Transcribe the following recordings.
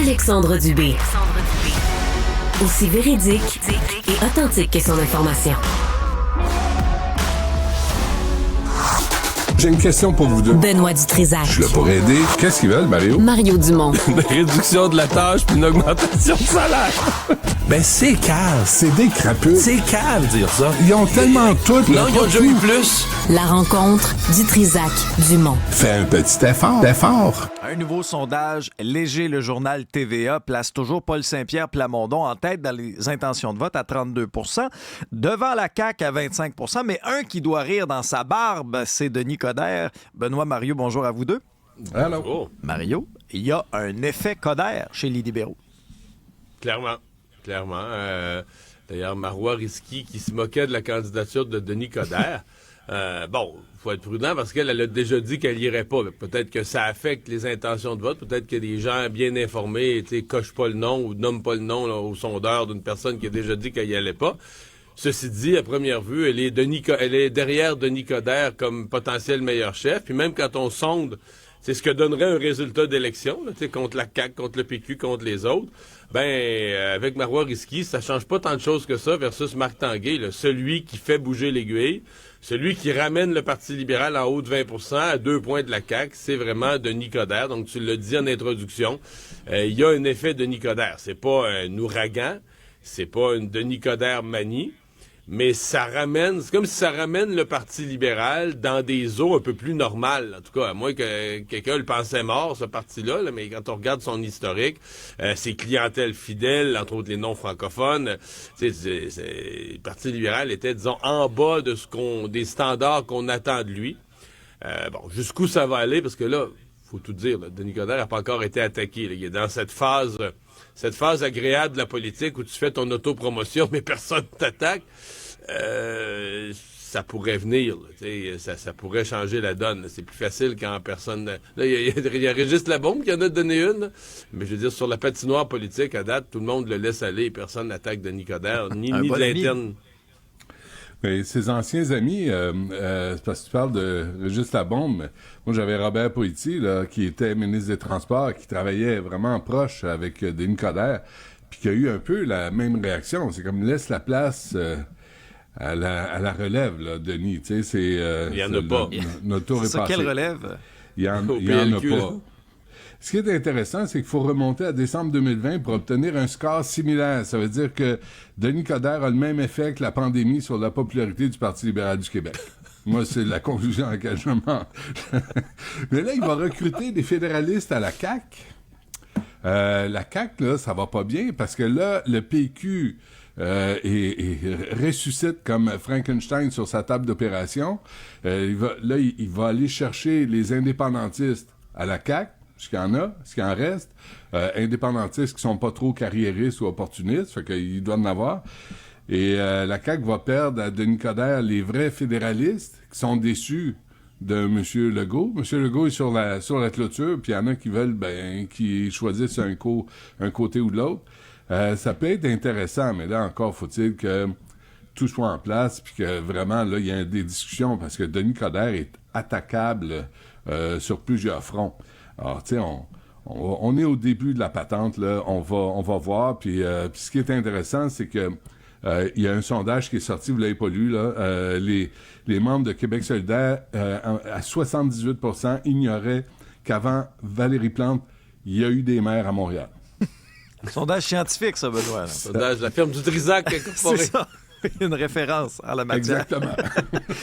Alexandre Dubé. Aussi véridique et authentique que son information. J'ai une question pour vous deux. Benoît Dutrisac. Je suis là pour aider. Qu'est-ce qu'ils veulent, Mario? Mario Dumont. Une réduction de la tâche puis une augmentation de salaire. Ben, c'est cave. C'est des crapules. C'est cave, dire ça. Ils ont tellement tout. Non, ils ont déjà eu plus. La rencontre Dutrisac-Dumont. Fais un petit effort. Un nouveau sondage léger, le journal TVA place toujours Paul Saint-Pierre Plamondon en tête dans les intentions de vote à 32 %, devant la CAQ à 25 %, mais un qui doit rire dans sa barbe, c'est Denis Coderre. Benoît, Mario, bonjour à vous deux. Allô? Oh, Mario, il y a un effet Coderre chez les libéraux. clairement. D'ailleurs, Marois Risky qui se moquait de la candidature de Denis Coderre. Bon, faut être prudent parce qu'elle a déjà dit qu'elle irait pas. Peut-être que ça affecte les intentions de vote. Peut-être que des gens bien informés cochent pas le nom ou nomment pas le nom là, au sondeur d'une personne qui a déjà dit qu'elle y allait pas. Ceci dit, à première vue, elle est derrière Denis Coderre comme potentiel meilleur chef. Puis même quand on sonde, c'est ce que donnerait un résultat d'élection, là, contre la CAQ, contre le PQ, contre les autres. Avec Marois Risky, ça change pas tant de choses que ça versus Marc Tanguay, là, celui qui fait bouger l'aiguille, celui qui ramène le Parti libéral en haut de 20 % à 2 points de la CAQ, c'est vraiment Denis Coderre. Donc, tu l'as dit en introduction, il y a un effet Denis Coderre. C'est pas un ouragan, c'est pas une Denis Coderre manie, mais c'est comme si ça ramène le Parti libéral dans des eaux un peu plus normales. En tout cas, à moins que quelqu'un le pensait mort, ce parti-là, là, mais quand on regarde son historique, ses clientèles fidèles, entre autres les non-francophones, le Parti libéral était, disons, en bas de des standards qu'on attend de lui. Jusqu'où ça va aller, parce que là, faut tout dire, là, Denis Coderre n'a pas encore été attaqué. Là. Il est dans cette phase agréable de la politique où tu fais ton autopromotion, mais personne t'attaque. Ça pourrait venir, là, ça pourrait changer la donne. Là. C'est plus facile quand personne... Là, il y a Régis Labombe qui en a donné une, là. Mais je veux dire, sur la patinoire politique, à date, tout le monde le laisse aller. Personne n'attaque Denis Coderre, ni de l'interne. Mais ses anciens amis, c'est parce que tu parles de Régis Labombe. Moi, j'avais Robert Poitiers, là, qui était ministre des Transports, qui travaillait vraiment proche avec Denis Coderre, puis qui a eu un peu la même réaction. C'est comme laisse la place à la relève, là, Denis. Tu sais, c'est... il y en a pas. Notre tour est C'est ça, passé. quelle relève? Il y en a pas. Ce qui est intéressant, c'est qu'il faut remonter à décembre 2020 pour obtenir un score similaire. Ça veut dire que Denis Coderre a le même effet que la pandémie sur la popularité du Parti libéral du Québec. Moi, c'est la conclusion à laquelle je m'en... Mais là, il va recruter des fédéralistes à la CAQ. La CAQ, là, ça va pas bien parce que là, le PQ ressuscite comme Frankenstein sur sa table d'opération. Il va aller chercher les indépendantistes à la CAQ. Ce qu'il en reste, indépendantistes qui sont pas trop carriéristes ou opportunistes, fait qu'il doit en avoir. Et la CAQ va perdre à Denis Coderre les vrais fédéralistes qui sont déçus de M. Legault. M. Legault est sur la clôture, puis il y en a qui veulent qui choisissent un côté ou de l'autre. Ça peut être intéressant, mais là encore, faut-il que tout soit en place, puis que vraiment, là, il y a des discussions, parce que Denis Coderre est attaquable sur plusieurs fronts. Alors, tu sais, on est au début de la patente, là. On va voir. Puis ce qui est intéressant, c'est que il y a un sondage qui est sorti, vous l'avez pas lu, là. Les membres de Québec solidaire, à 78 % ignoraient qu'avant Valérie Plante, il y a eu des maires à Montréal. Sondage scientifique, ça, Benoît. Là. Sondage de la firme du Trisac incorporée. C'est ça. Une référence à la matière. Exactement.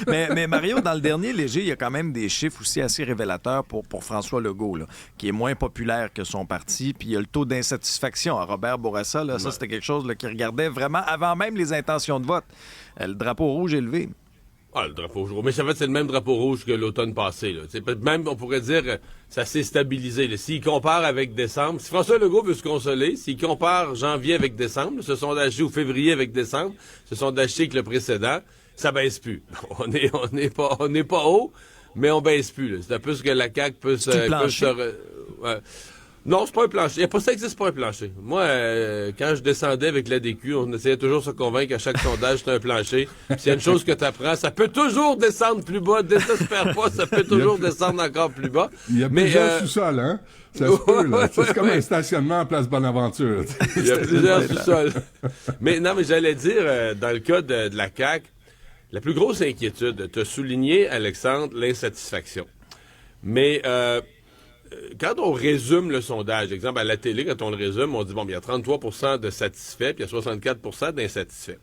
mais Mario, dans le dernier léger, il y a quand même des chiffres aussi assez révélateurs pour François Legault, là, qui est moins populaire que son parti. Puis il y a le taux d'insatisfaction à Robert Bourassa. Là, ça, c'était quelque chose là, qui regardait vraiment avant même les intentions de vote. Le drapeau rouge est levé. Ah, le drapeau rouge. Mais ça fait c'est le même drapeau rouge que l'automne passé. Là. Même, on pourrait dire, ça s'est stabilisé. Là. S'il compare avec décembre, si François Legault veut se consoler, s'il compare janvier avec décembre, ce sondage-ci ou février avec décembre, ce sondage-ci avec le précédent, ça baisse plus. On n'est pas haut, mais on baisse plus. Là. C'est un peu ce que la CAQ peut se... Non, c'est pas un plancher. Ça existe pas un plancher. Moi, quand je descendais avec l'ADQ, on essayait toujours de se convaincre qu'à chaque sondage, c'est un plancher. Puis s'il y a une chose que tu apprends, ça peut toujours descendre plus bas. Désespère pas, ça peut toujours descendre encore plus bas. Il y a plusieurs sous-sols, hein? Ça se peut, là. C'est comme un stationnement en place Bonaventure. Il y a plusieurs sous-sols. Mais j'allais dire, dans le cas de la CAQ, la plus grosse inquiétude, tu as souligné, Alexandre, l'insatisfaction. Mais quand on résume le sondage, exemple à la télé, quand on le résume, on dit, bon, il y a 33% de satisfaits, puis il y a 64% d'insatisfaits.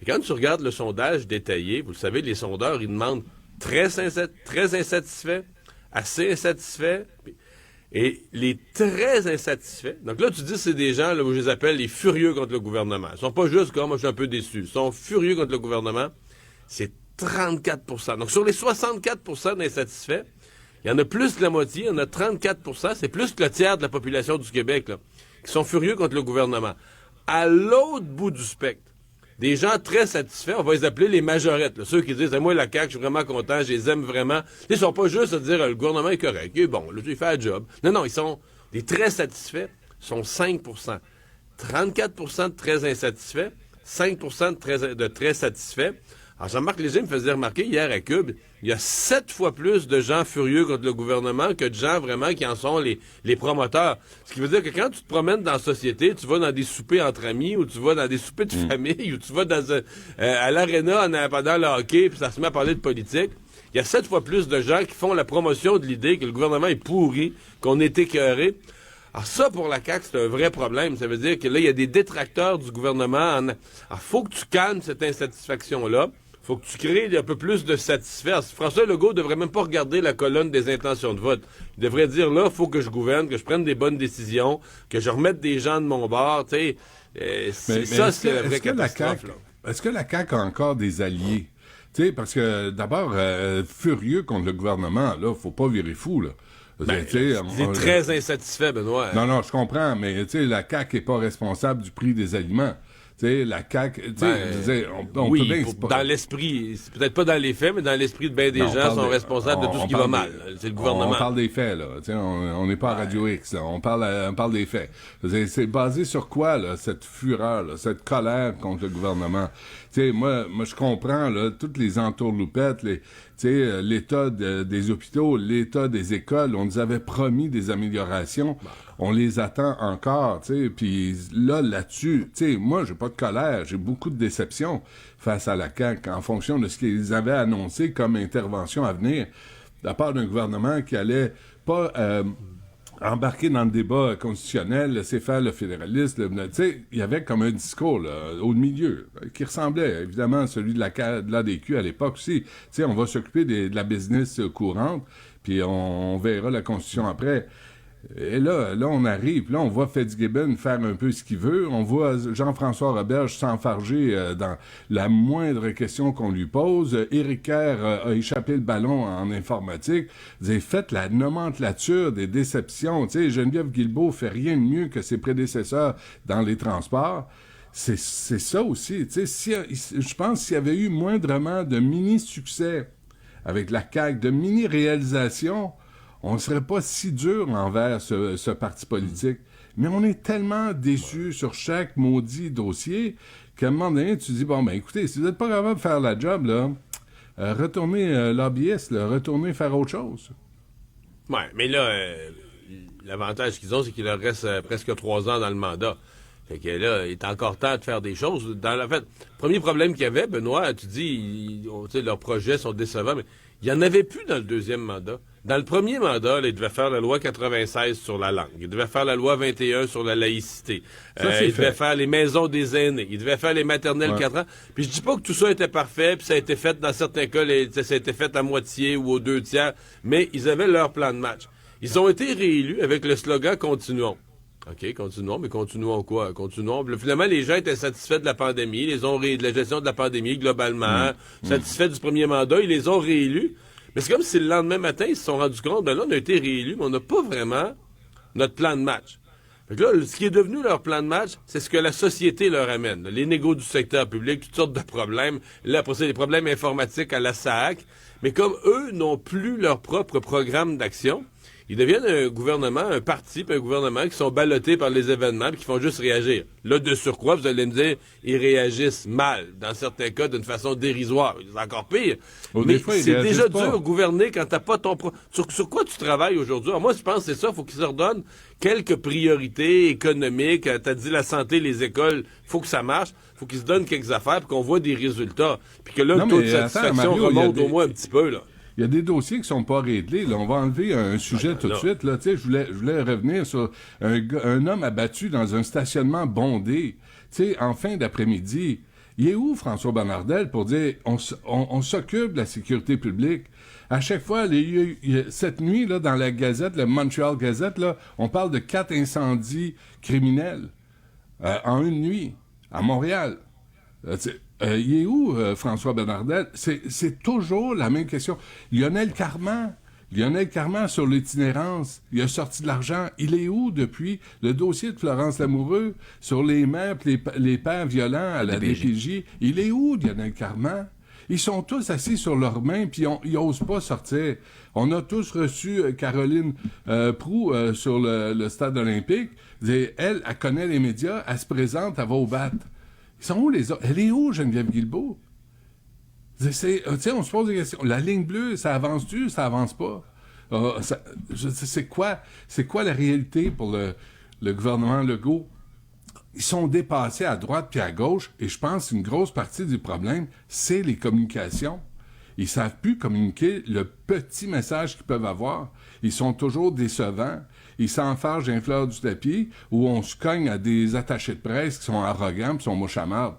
Et quand tu regardes le sondage détaillé, vous le savez, les sondeurs, ils demandent très insatisfaits, assez insatisfaits, et les très insatisfaits. Donc là, tu dis, c'est des gens, là, où je les appelle les furieux contre le gouvernement. Ils sont pas juste comme, moi, je suis un peu déçu. Ils sont furieux contre le gouvernement. C'est 34%. Donc, sur les 64% d'insatisfaits, il y en a plus de la moitié, il y en a 34%, c'est plus que le tiers de la population du Québec, là, qui sont furieux contre le gouvernement. À l'autre bout du spectre, des gens très satisfaits, on va les appeler les majorettes, là, ceux qui disent « moi, la CAQ, je suis vraiment content, je les aime vraiment ». Ils sont pas juste à dire « le gouvernement est correct, il est bon, là, il fait le job ». Non, ils sont des très satisfaits, sont 5%. 34% de très insatisfaits, 5% de très satisfaits. Alors, Jean-Marc Léger me faisait remarquer hier à Cube, il y a 7 fois plus de gens furieux contre le gouvernement que de gens vraiment qui en sont les promoteurs. Ce qui veut dire que quand tu te promènes dans la société, tu vas dans des soupers entre amis, ou tu vas dans des soupers de famille, ou tu vas à l'aréna pendant le hockey, puis ça se met à parler de politique. Il y a 7 fois plus de gens qui font la promotion de l'idée que le gouvernement est pourri, qu'on est écœuré. Alors ça, pour la CAQ, c'est un vrai problème. Ça veut dire que là, il y a des détracteurs du gouvernement. Alors, faut que tu calmes cette insatisfaction-là. Faut que tu crées un peu plus de satisfaire. François Legault devrait même pas regarder la colonne des intentions de vote. Il devrait dire, là, faut que je gouverne, que je prenne des bonnes décisions, que je remette des gens de mon bord, tu sais. C'est la vraie catastrophe. Est-ce que la CAQ a encore des alliés? Tu sais, parce que, d'abord, furieux contre le gouvernement, là, faut pas virer fou, là. C'est très insatisfait, Benoît. Non, je comprends, mais, tu sais, la CAQ est pas responsable du prix des aliments. Tu sais, la CAQ, on peut bien... Dans l'esprit, c'est peut-être pas dans les faits, mais dans l'esprit de bien des gens sont responsables de tout ce qui va mal. C'est le gouvernement. On parle des faits, là. Tu sais, on n'est pas à Radio X, là. On parle des faits. C'est basé sur quoi, là, cette fureur, là, cette colère contre le gouvernement? Tu sais, moi, je comprends, là, toutes les entourloupettes, l'état des hôpitaux, l'état des écoles, on nous avait promis des améliorations. On les attend encore, tu sais, puis là-dessus, tu sais, moi, j'ai pas de colère, j'ai beaucoup de déception face à la CAQ en fonction de ce qu'ils avaient annoncé comme intervention à venir, de la part d'un gouvernement qui allait pas embarquer dans le débat constitutionnel, laisser faire le fédéraliste, tu sais, il y avait comme un discours, là, au milieu, qui ressemblait évidemment à celui de l'ADQ à l'époque aussi. Tu sais, on va s'occuper de la business courante, puis on verra la Constitution après. Et là, on arrive, là, on voit Fitzgibbon faire un peu ce qu'il veut, on voit Jean-François Roberge s'enfarger dans la moindre question qu'on lui pose, Éric Kerr a échappé le ballon en informatique, vous avez fait la nomenclature des déceptions, tu sais, Geneviève Guilbeault fait rien de mieux que ses prédécesseurs dans les transports. C'est ça aussi, tu sais, je pense s'il y avait eu moindrement de mini-succès avec la CAQ, de mini-réalisation, on ne serait pas si dur envers ce parti politique. Mais on est tellement déçus sur chaque maudit dossier qu'à un moment donné, tu dis, bon, ben écoutez, si vous n'êtes pas capable de faire la job, là, retournez lobbyiste, là, retournez faire autre chose. Ouais, mais là, l'avantage qu'ils ont, c'est qu'il leur reste presque 3 ans dans le mandat. Fait que là, il est encore temps de faire des choses. En fait, le premier problème qu'il y avait, Benoît, tu dis, leurs projets sont décevants, mais il n'y en avait plus dans le deuxième mandat. Dans le premier mandat, là, il devait faire la loi 96 sur la langue. Il devait faire la loi 21 sur la laïcité. Il devait faire les maisons des aînés. Il devait faire les maternelles 4 ans. Puis je dis pas que tout ça était parfait, puis ça a été fait dans certains cas, ça a été fait à moitié ou aux 2 tiers, mais ils avaient leur plan de match. Ils ont été réélus avec le slogan « Continuons ». OK, continuons, mais continuons quoi? Continuons. Puis, finalement, les gens étaient satisfaits de la pandémie, de la gestion de la pandémie globalement, satisfaits du premier mandat, ils les ont réélus. Mais c'est comme si le lendemain matin, ils se sont rendus compte, ben là, on a été réélus, mais on n'a pas vraiment notre plan de match. Fait que là, ce qui est devenu leur plan de match, c'est ce que la société leur amène. Les négos du secteur public, toutes sortes de problèmes. Là, après ça, des problèmes informatiques à la SAAC. Mais comme eux n'ont plus leur propre programme d'action, Ils deviennent un gouvernement, un parti, puis un gouvernement qui sont ballottés par les événements, puis qui font juste réagir. Là, de surcroît, vous allez me dire, ils réagissent mal, dans certains cas, d'une façon dérisoire. C'est encore pire. Mais c'est déjà dur gouverner quand t'as pas ton... Sur quoi tu travailles aujourd'hui? Alors moi, je pense que c'est ça, il faut qu'ils se redonnent quelques priorités économiques. T'as dit la santé, les écoles, faut que ça marche. Faut qu'ils se donnent quelques affaires, puis qu'on voit des résultats. Puis que là, le taux de satisfaction remonte au moins un petit peu, là. Il y a des dossiers qui sont pas réglés. Là. On va enlever un sujet tout de suite. Là. Je voulais revenir sur un homme abattu dans un stationnement bondé. En fin d'après-midi. Il est où François Bonnardel pour dire on s'occupe de la sécurité publique? À chaque fois, cette nuit, là, dans la Gazette, la Montreal Gazette, là, on parle de 4 incendies criminels en une nuit à Montréal. Il est où, François Bonnardel? C'est toujours la même question. Lionel Carman sur l'itinérance, il a sorti de l'argent. Il est où depuis le dossier de Florence Lamoureux sur les mères et les pères violents à la DPJ? Il est où, Lionel Carman? Ils sont tous assis sur leurs mains, puis ils n'osent pas sortir. On a tous reçu Caroline Proulx sur le stade olympique. Elle connaît les médias, elle se présente, elle va au bat. Ils sont où les autres? Elle est où, Geneviève Guilbeault? On se pose des questions. La ligne bleue, ça avance-tu? Ça avance pas? C'est quoi la réalité pour le gouvernement Legault? Ils sont dépassés à droite puis à gauche, et je pense qu'une grosse partie du problème, c'est les communications. Ils savent plus communiquer le petit message qu'ils peuvent avoir. Ils sont toujours décevants. Ils s'enfargent d'un fleur du tapis, où on se cogne à des attachés de presse qui sont arrogants, qui sont mouchamardes.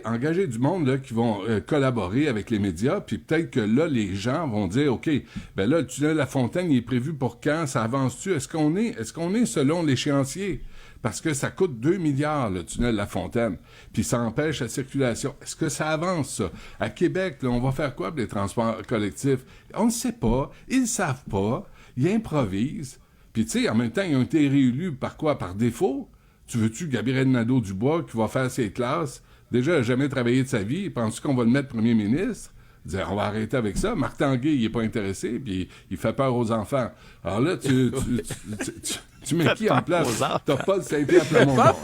Engager du monde là, qui vont collaborer avec les médias, puis peut-être que là, les gens vont dire, OK, ben là, le tunnel La Fontaine, il est prévu pour quand? Ça avance-tu? Est-ce qu'on est selon l'échéancier? Parce que ça coûte 2 milliards, le tunnel La Fontaine, puis ça empêche la circulation. Est-ce que ça avance, ça? À Québec, là, on va faire quoi pour les transports collectifs? On ne sait pas, ils ne savent pas, ils improvisent. Puis, tu sais, en même temps, ils ont été réélus par quoi? Par défaut? Tu veux-tu Gabriel Nadeau-Dubois qui va faire ses classes? Déjà, il n'a jamais travaillé de sa vie. Penses-tu qu'on va le mettre premier ministre? Dire, on va arrêter avec ça. Marc Tanguay, il n'est pas intéressé, puis il fait peur aux enfants. Alors là, tu mets qui en place? T'as pas le Saint-Pierre Plamondon.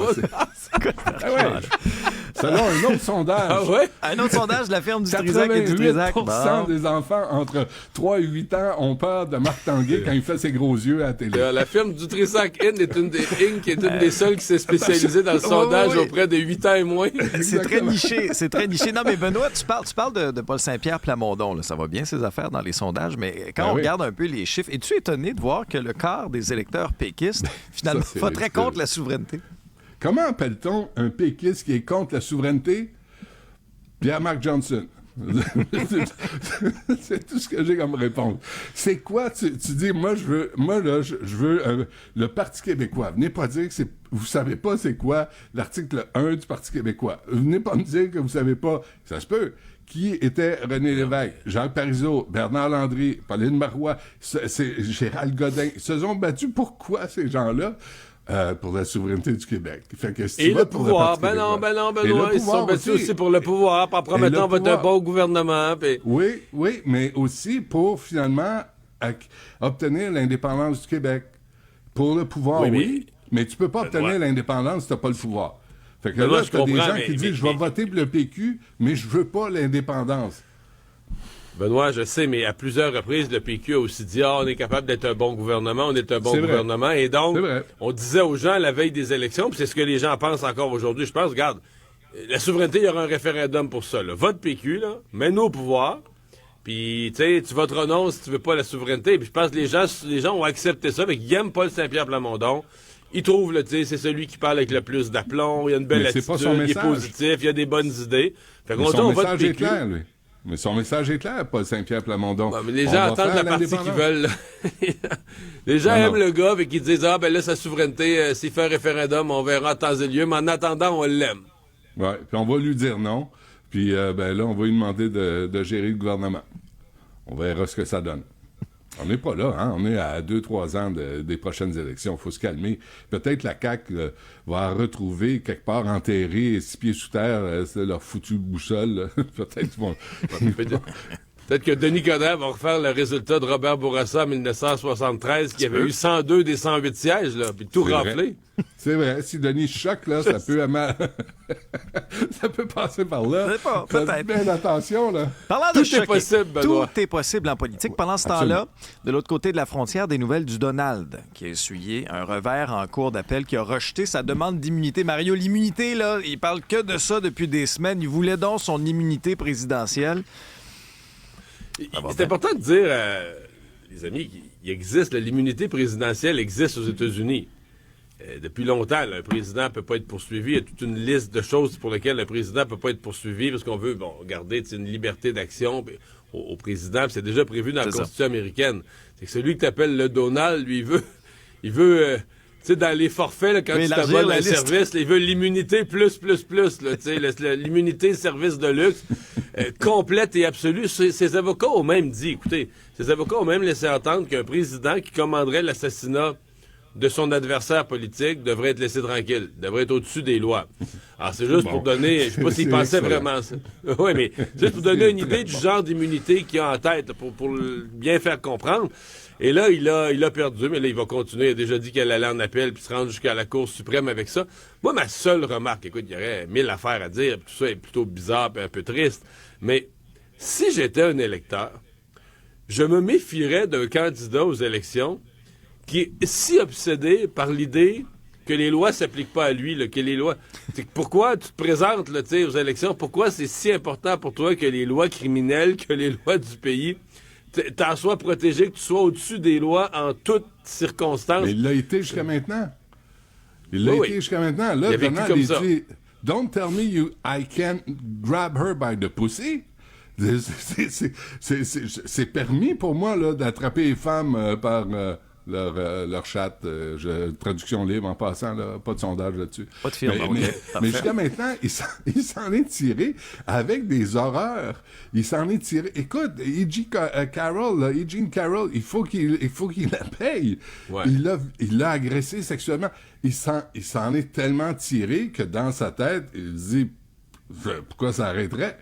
Selon un autre sondage. Ah ouais? Un autre sondage de la ferme du Trisac et du Trisac. 88% des enfants entre 3 et 8 ans ont peur de Marc Tanguay quand il fait ses gros yeux à la télé. La ferme du Trisac est une des seules qui s'est spécialisée dans le sondage auprès de 8 ans et moins. C'est très niché. Non, mais Benoît, tu parles de Paul Saint-Pierre Plamondon. Là. Ça va bien, ses affaires, dans les sondages, mais quand on regarde un peu les chiffres, es-tu étonné de voir que le quart des électeurs péquistes, finalement, voteraient contre la souveraineté? Comment appelle-t-on un péquiste qui est contre la souveraineté? Pierre-Marc Johnson. C'est tout ce que j'ai comme réponse. C'est quoi? Tu dis, je veux le Parti québécois. Venez pas dire que vous savez pas c'est quoi l'article 1 du Parti québécois. Venez pas me dire que vous savez pas. Ça se peut. Qui était René Lévesque, Jacques Parizeau, Bernard Landry, Pauline Marois, c'est Gérald Godin. Ils se sont battus. Pourquoi ces gens-là? Pour la souveraineté du Québec. Fait que si et le pouvoir. Benoît, ils se sont battus aussi pour le pouvoir, en promettant votre un bon gouvernement. Pis... Oui, mais aussi pour, finalement, obtenir l'indépendance du Québec. Pour le pouvoir, oui, mais tu peux pas obtenir l'indépendance si t'as pas le pouvoir. Fait que là, t'as des gens qui disent, je vais voter pour le PQ, mais je veux pas l'indépendance. Benoît, je sais, mais à plusieurs reprises, le PQ a aussi dit « on est capable d'être un bon gouvernement, on est un bon gouvernement. » Et donc, on disait aux gens à la veille des élections, puis c'est ce que les gens pensent encore aujourd'hui, je pense, regarde, la souveraineté, il y aura un référendum pour ça. Là. Vote PQ, là, mets-nous au pouvoir, puis tu voteras non si tu veux pas la souveraineté. Puis je pense que les gens ont accepté ça, mais ils aiment Paul Saint-Pierre Plamondon. Ils trouvent, c'est celui qui parle avec le plus d'aplomb, il y a une belle attitude, il est positif, il y a des bonnes idées. Fait qu'on dit, on vote PQ. Est clair, lui. Mais son message est clair, Paul Saint-Pierre Plamondon. Mais les gens entendent la partie qu'ils veulent. Les gens aiment le gars et qui disent là, sa souveraineté, s'il fait un référendum, on verra en temps et lieu, mais en attendant, on l'aime. Ouais, puis on va lui dire non, puis là, on va lui demander de gérer le gouvernement. On verra ce que ça donne. On n'est pas là, hein? On est à 2-3 ans des prochaines élections. Il faut se calmer. Peut-être la CAQ va retrouver quelque part enterré, 6 pieds sous terre, c'est leur foutu boussole. Peut-être qu'ils vont... Peut-être que Denis Coderre va refaire le résultat de Robert Bourassa en 1973, qui avait eu 102 des 108 sièges, là, puis tout raflé. C'est vrai. Si Denis choque, là, ça peut ça peut passer par là. Je sais pas, peut-être. Faites bien attention, là. Parlant de Tout est choquer, possible, Benoît. tout est possible en politique. Pendant ce temps-là, de l'autre côté de la frontière, des nouvelles du Donald, qui a essuyé un revers en cour d'appel, qui a rejeté sa demande d'immunité. Mario, l'immunité, là, il parle que de ça depuis des semaines. Il voulait donc son immunité présidentielle. C'est important de dire, les amis, qu'il existe, l'immunité présidentielle existe aux États-Unis. Depuis longtemps, là, un président ne peut pas être poursuivi. Il y a toute une liste de choses pour lesquelles un président ne peut pas être poursuivi parce qu'on veut garder une liberté d'action au président. C'est déjà prévu dans la Constitution américaine. C'est que celui que tu appelles le Donald, lui, il veut tu sais, dans les forfaits, là, quand tu t'abonnes à un service, il veut l'immunité plus, là, tu sais, l'immunité service de luxe, complète et absolue. Ses avocats ont même dit, écoutez, ses avocats ont même laissé entendre qu'un président qui commanderait l'assassinat de son adversaire politique devrait être laissé tranquille, devrait être au-dessus des lois. Alors, c'est juste pour donner, je sais pas s'il pensait vraiment ça. Oui, mais juste pour donner une idée du genre d'immunité qu'il a en tête, pour bien faire comprendre. Et là, il a perdu, mais là, il va continuer. Il a déjà dit qu'elle allait en appel puis se rendre jusqu'à la Cour suprême avec ça. Moi, ma seule remarque, écoute, il y aurait 1000 affaires à dire, tout ça est plutôt bizarre et un peu triste, mais si j'étais un électeur, je me méfierais d'un candidat aux élections qui est si obsédé par l'idée que les lois s'appliquent pas à lui, là, que les lois... Pourquoi tu te présentes là, aux élections? Pourquoi c'est si important pour toi que les lois criminelles, que les lois du pays t'en soient protégées, que tu sois au-dessus des lois en toutes circonstances? Mais il l'a été jusqu'à maintenant. Il l'a été jusqu'à maintenant. Là, Donald, il dit « Don't tell me I can't grab her by the pussy ». C'est permis pour moi là, d'attraper les femmes par... leur chatte, traduction libre en passant, là, pas de sondage là-dessus. Pas de firme, mais jusqu'à maintenant, il s'en est tiré avec des horreurs. Il s'en est tiré. Écoute, Eugene Carroll, il faut qu'il la paye. Ouais. Il l'a agressé sexuellement. Il s'en est tellement tiré que dans sa tête, il dit pourquoi ça arrêterait?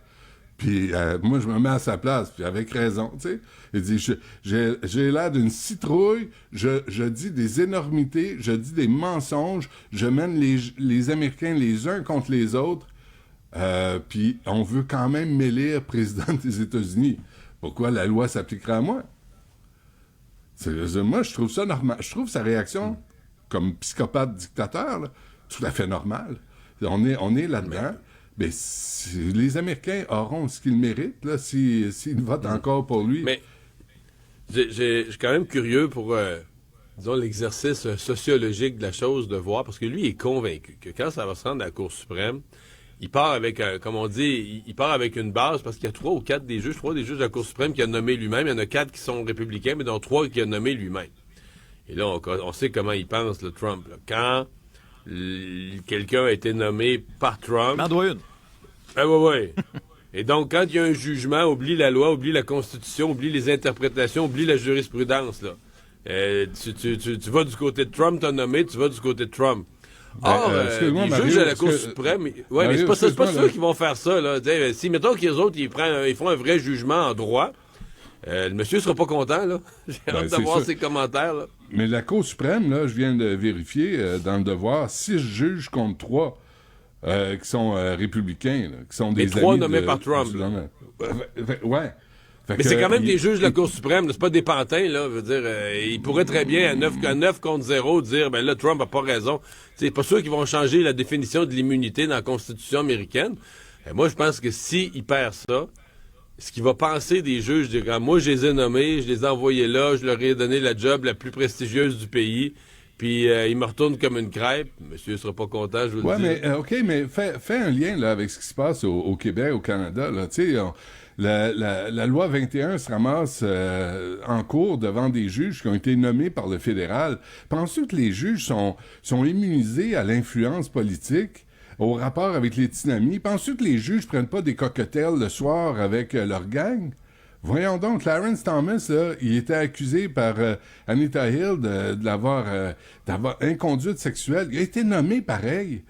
Puis moi, je me mets à sa place, puis avec raison, tu sais. Il dit, j'ai l'air d'une citrouille, je dis des énormités, je dis des mensonges, je mène les Américains les uns contre les autres, puis on veut quand même m'élire président des États-Unis. Pourquoi la loi s'appliquera à moi? Moi, je trouve ça normal. Je trouve sa réaction, comme psychopathe dictateur, là, tout à fait normale. On est là-dedans. Mais les Américains auront ce qu'ils méritent, là, s'ils votent encore pour lui. Mais je suis quand même curieux pour, disons, l'exercice sociologique de la chose, de voir, parce que lui est convaincu que quand ça va se rendre à la Cour suprême, il part avec, comme on dit, il part avec une base, parce qu'il y a 3 ou 4 des juges de la Cour suprême qu'il a nommé lui-même. Il y en a 4 qui sont républicains, mais dont 3 qu'il a nommé lui-même. Et là, on sait comment il pense, le Trump. Là. Quand quelqu'un a été nommé par Trump... Il en doit une. Ah ouais. Et donc, quand il y a un jugement, oublie la loi, oublie la Constitution, oublie les interprétations, oublie la jurisprudence, là. Tu vas du côté de Trump, t'as nommé, tu vas du côté de Trump. Or, les juges à la Cour suprême... Oui, mais c'est pas ceux qui vont faire ça, là. Si, mettons qu'ils autres, ils font un vrai jugement en droit, le monsieur sera pas content, là. J'ai hâte d'avoir ses commentaires, là. Mais la Cour suprême, là, je viens de vérifier dans le devoir, 6 juges contre 3 qui sont républicains, là, qui sont des amis... 3 nommés par Trump. Ouais. Mais c'est quand même des juges de la Cour suprême, là, c'est pas des pantins, là. Je veux dire, ils pourraient très bien, à 9 contre 0, dire, ben là, Trump a pas raison. C'est pas sûr qu'ils vont changer la définition de l'immunité dans la Constitution américaine. Et moi, je pense que s'il perd ça, ce qu'il va penser des juges, moi, je les ai nommés, je les ai envoyés là, je leur ai donné la job la plus prestigieuse du pays, puis ils me retournent comme une crêpe. Monsieur ne sera pas content, je vous le dis. Ouais, mais OK, mais fais un lien là avec ce qui se passe au Québec, au Canada. Là, tu sais, la loi 21 se ramasse en cours devant des juges qui ont été nommés par le fédéral. Penses-tu que les juges sont immunisés à l'influence politique? Au rapport avec les tsunamis, penses-tu que les juges prennent pas des cocktails le soir avec leur gang? Voyons donc, Clarence Thomas, là, il était accusé par Anita Hill d'avoir inconduite sexuelle. Il a été nommé pareil.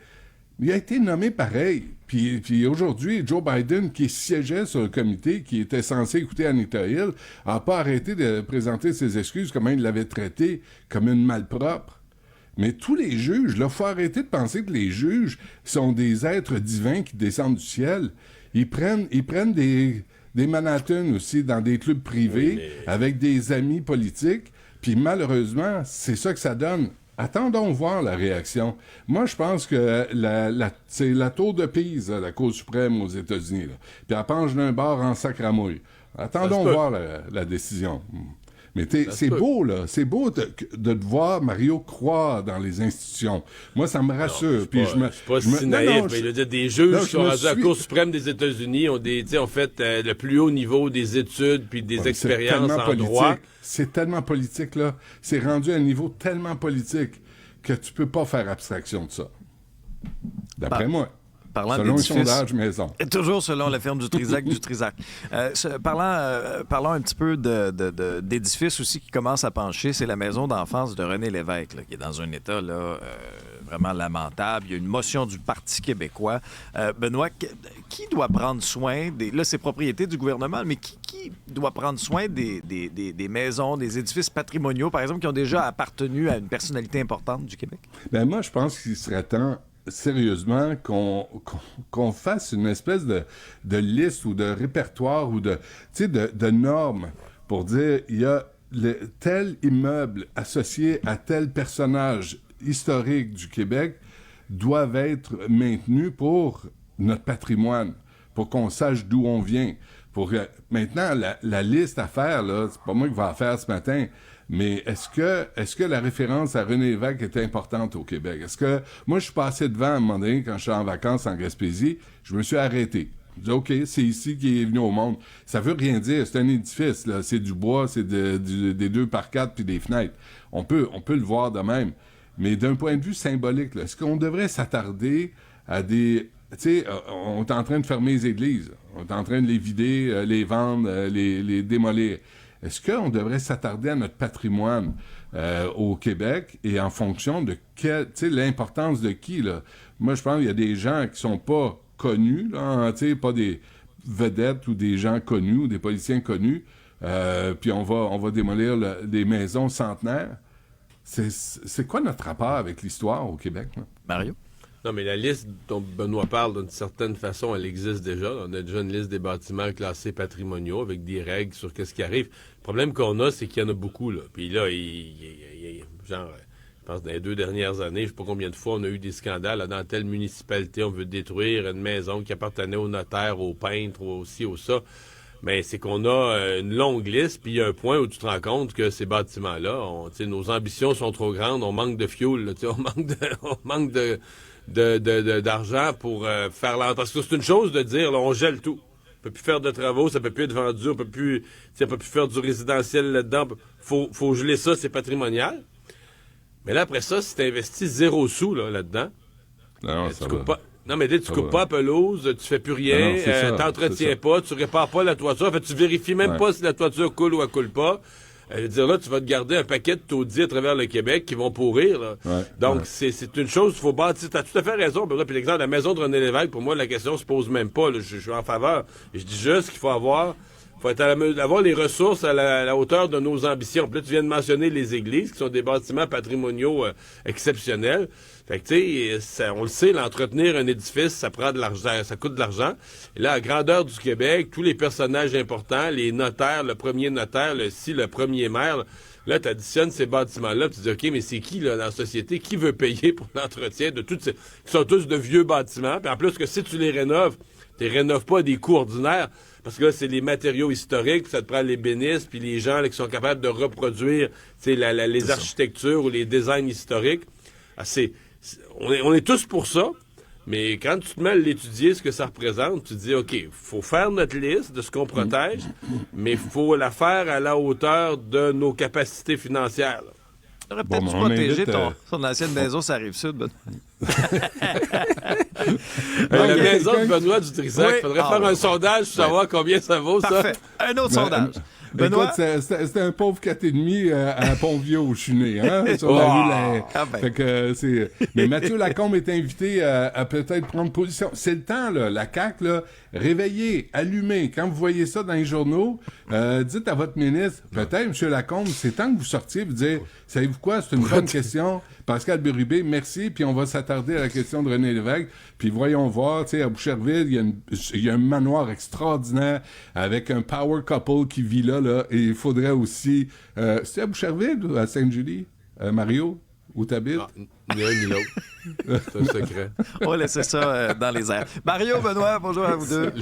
Puis aujourd'hui, Joe Biden, qui siégeait sur le comité, qui était censé écouter Anita Hill, n'a pas arrêté de présenter ses excuses, comment il l'avait traité comme une malpropre. Mais tous les juges, il faut arrêter de penser que les juges sont des êtres divins qui descendent du ciel. Ils prennent des Manhattan aussi dans des clubs privés avec des amis politiques. Puis malheureusement, c'est ça que ça donne. Attendons voir la réaction. Moi, je pense que c'est la tour de Pise, là, la Cour suprême aux États-Unis. Là. Puis elle penche d'un bord en sacramouille. Attendons voir la décision. Mais c'est beau, là. C'est beau de te voir, Mario, croire dans les institutions. Moi, ça me rassure. C'est pas si naïf, mais il y a des juges qui sont rendus à la Cour suprême des États-Unis, ont fait le plus haut niveau des études puis des expériences en droit. C'est tellement politique, là. C'est rendu à un niveau tellement politique que tu peux pas faire abstraction de ça. D'après moi. Selon un sondage maison. Toujours selon la firme du Trisac. Parlant un petit peu d'édifices aussi qui commencent à pencher, c'est la maison d'enfance de René Lévesque, là, qui est dans un état là, vraiment lamentable. Il y a une motion du Parti québécois. Benoît, qui doit prendre soin là, c'est propriété du gouvernement, mais qui doit prendre soin des maisons, des édifices patrimoniaux, par exemple, qui ont déjà appartenu à une personnalité importante du Québec? Ben moi, je pense qu'il serait temps sérieusement qu'on fasse une espèce de liste ou de répertoire ou de normes pour dire il y a tel immeuble associé à tel personnage historique du Québec doivent être maintenus pour notre patrimoine, pour qu'on sache d'où on vient. Maintenant, la liste à faire, là, c'est pas moi qui vais la faire ce matin, mais est-ce que la référence à René Lévesque est importante au Québec? Moi, je suis passé devant à un moment donné, quand je suis en vacances en Gaspésie, je me suis arrêté. Je dis, OK, c'est ici qu'il est venu au monde. Ça veut rien dire, c'est un édifice, là. C'est du bois, c'est des 2x4 puis des fenêtres. On peut le voir de même. Mais d'un point de vue symbolique, là, est-ce qu'on devrait s'attarder à des... Tu sais, on est en train de fermer les églises. On est en train de les vider, les vendre, les démolir. Est-ce qu'on devrait s'attarder à notre patrimoine au Québec et en fonction de l'importance de qui, là? Moi, je pense qu'il y a des gens qui sont pas connus, là, pas des vedettes ou des gens connus ou des politiciens connus, puis on va démolir des maisons centenaires. C'est quoi notre rapport avec l'histoire au Québec, là? Mario? Non, mais la liste dont Benoît parle, d'une certaine façon, elle existe déjà. On a déjà une liste des bâtiments classés patrimoniaux avec des règles sur qu'est-ce qui arrive. Le problème qu'on a, c'est qu'il y en a beaucoup, là. Puis là, genre, je pense, dans les 2 dernières années, je sais pas combien de fois on a eu des scandales. Là, dans telle municipalité, on veut détruire une maison qui appartenait au notaire, au peintre, au ci, au ça. Mais c'est qu'on a une longue liste, puis il y a un point où tu te rends compte que ces bâtiments-là, nos ambitions sont trop grandes, on manque de fioul, là, on manque d'argent pour faire l'entrée. Parce que c'est une chose de dire, là, on gèle tout. On peut plus faire de travaux, ça peut plus être vendu, on peut plus faire du résidentiel là-dedans. Faut geler ça, c'est patrimonial. Mais là, après ça, si t'investis 0 sous là-dedans, tu coupes pas. Non, mais tu coupes pas la pelouse, tu fais plus rien, t'entretiens pas, tu répares pas la toiture. En fait, tu vérifies même pas si la toiture coule ou elle coule pas. Je veux dire, là, tu vas te garder un paquet de taudis à travers le Québec qui vont pourrir, là. Ouais, donc, c'est une chose, il faut bâtir. T'as tout à fait raison. Puis l'exemple de la maison de René Lévesque, pour moi, la question se pose même pas. Là. Je suis en faveur. Je dis juste qu'il faut avoir les ressources à la hauteur de nos ambitions. Puis là, tu viens de mentionner les églises, qui sont des bâtiments patrimoniaux exceptionnels. Fait que, tu sais, on le sait, l'entretenir un édifice, ça prend de l'argent, ça coûte de l'argent. Et là, à grandeur du Québec, tous les personnages importants, les notaires, le premier notaire, le premier maire, là, tu additionnes ces bâtiments-là, tu dis, OK, mais c'est qui, là, dans la société, qui veut payer pour l'entretien de toutes ces... qui sont tous de vieux bâtiments. Puis en plus que si tu les rénoves, tu les rénoves pas à des coûts ordinaires, parce que là, c'est les matériaux historiques, puis ça te prend l'ébéniste, puis les gens là, qui sont capables de reproduire, tu sais, les architectures ou les designs historiques. Ah, on est tous pour ça, mais quand tu te mets à l'étudier, ce que ça représente, tu te dis, OK, faut faire notre liste de ce qu'on protège, mais il faut la faire à la hauteur de nos capacités financières. Tu aurais peut-être dû protéger ton ancienne maison, ça arrive sud. La maison de Benoît du Trisac, il faudrait faire un sondage pour savoir combien ça vaut, parfait. ça. Un autre sondage. Benoît? Écoute, c'était un pauvre 4,5 à Pont-Vieux où je suis né, hein, sur la rue Ah ben. Fait que c'est... Mais Mathieu Lacombe est invité à peut-être prendre position. C'est le temps, là, la CAQ, là, réveillez, allumez. Quand vous voyez ça dans les journaux, dites à votre ministre, peut-être, M. Lacombe, c'est temps que vous sortiez et vous dire, savez-vous quoi, c'est une bonne question. Pascal Bérubé, merci, puis on va s'attarder à la question de René Lévesque. Puis voyons voir, tu sais, à Boucherville, il y a un manoir extraordinaire avec un power couple qui vit là, et il faudrait aussi... c'est à Boucherville ou à Sainte-Julie? Mario? Où t'habites? Ni un ni l'autre. C'est un secret. On va laisser ça dans les airs. Mario, Benoît, bonjour à vous deux.